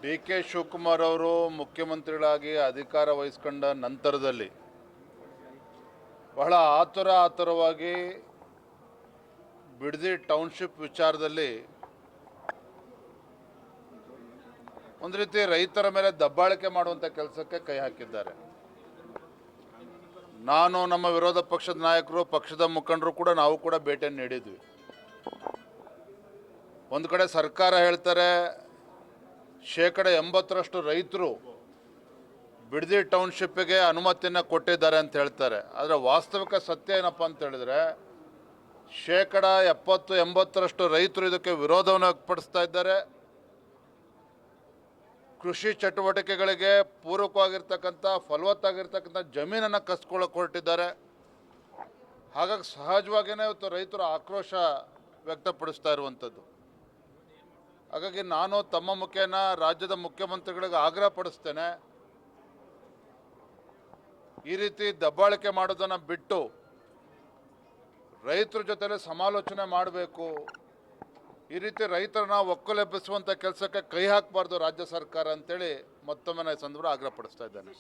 D K Shivakumar ಅವರು ಮುಖ್ಯಮಂತ್ರಿಗಳಾಗಿ ಅಧಿಕಾರ ವಹಿಸಿಕೊಂಡ ನಂತರದಲ್ಲಿ ಬಹಳ ಆತುರವಾಗಿ ಬಿಡದಿ ಟೌನ್ಶಿಪ್ ವಿಚಾರದಲ್ಲಿ ಒಂದು ರೀತಿ ರೈತರ ಮೇಲೆ ದಬ್ಬಾಳಿಕೆ ಮಾಡುವಂಥ ಕೆಲಸಕ್ಕೆ ಕೈ ಹಾಕಿದ್ದಾರೆ. ನಾನು, ನಮ್ಮ ವಿರೋಧ ಪಕ್ಷದ ನಾಯಕರು, ಪಕ್ಷದ ಮುಖಂಡರು ಕೂಡ ನಾವು ಕೂಡ ಭೇಟಿಯನ್ನು ನೀಡಿದ್ವಿ. ಒಂದು ಕಡೆ ಸರ್ಕಾರ ಹೇಳ್ತಾರೆ 80% ರೈತರು ಬಿಡದಿ ಟೌನ್ಶಿಪ್ಪಿಗೆ ಅನುಮತಿಯನ್ನು ಕೊಟ್ಟಿದ್ದಾರೆ ಅಂತ ಹೇಳ್ತಾರೆ. ಆದರೆ ವಾಸ್ತವಿಕ ಸತ್ಯ ಏನಪ್ಪ ಅಂತ ಹೇಳಿದ್ರೆ 70-80% ರೈತರು ಇದಕ್ಕೆ ವಿರೋಧವನ್ನು ವ್ಯಕ್ತಪಡಿಸ್ತಾ ಇದ್ದಾರೆ. ಕೃಷಿ ಚಟುವಟಿಕೆಗಳಿಗೆ ಪೂರಕವಾಗಿರ್ತಕ್ಕಂಥ ಫಲವತ್ತಾಗಿರ್ತಕ್ಕಂಥ ಜಮೀನನ್ನು ಕಸ್ಕೊಳ್ಳೋಕೆ ಹೊರಟಿದ್ದಾರೆ. ಹಾಗಾಗಿ ಸಹಜವಾಗಿಯೇ ಇವತ್ತು ರೈತರು ಆಕ್ರೋಶ ವ್ಯಕ್ತಪಡಿಸ್ತಾ ಇರುವಂಥದ್ದು. ಹಾಗಾಗಿ ನಾನು ತಮ್ಮ ಮುಖೇನ ರಾಜ್ಯದ ಮುಖ್ಯಮಂತ್ರಿಗಳಿಗೆ ಆಗ್ರಹ ಪಡಿಸ್ತೇನೆ, ಈ ರೀತಿ ದಬ್ಬಾಳಿಕೆ ಮಾಡೋದನ್ನು ಬಿಟ್ಟು ರೈತರ ಜೊತೆಲೆ ಸಮಾಲೋಚನೆ ಮಾಡಬೇಕು. ಈ ರೀತಿ ರೈತರನ್ನ ಒಕ್ಕಲೆಬ್ಬಿಸುವಂಥ ಕೆಲಸಕ್ಕೆ ಕೈ ಹಾಕಬಾರ್ದು ರಾಜ್ಯ ಸರ್ಕಾರ ಅಂತೇಳಿ ಮತ್ತೊಮ್ಮೆ ಸಂದರ್ಭ ಆಗ್ರಹ ಪಡಿಸ್ತಾ ಇದ್ದೇನೆ.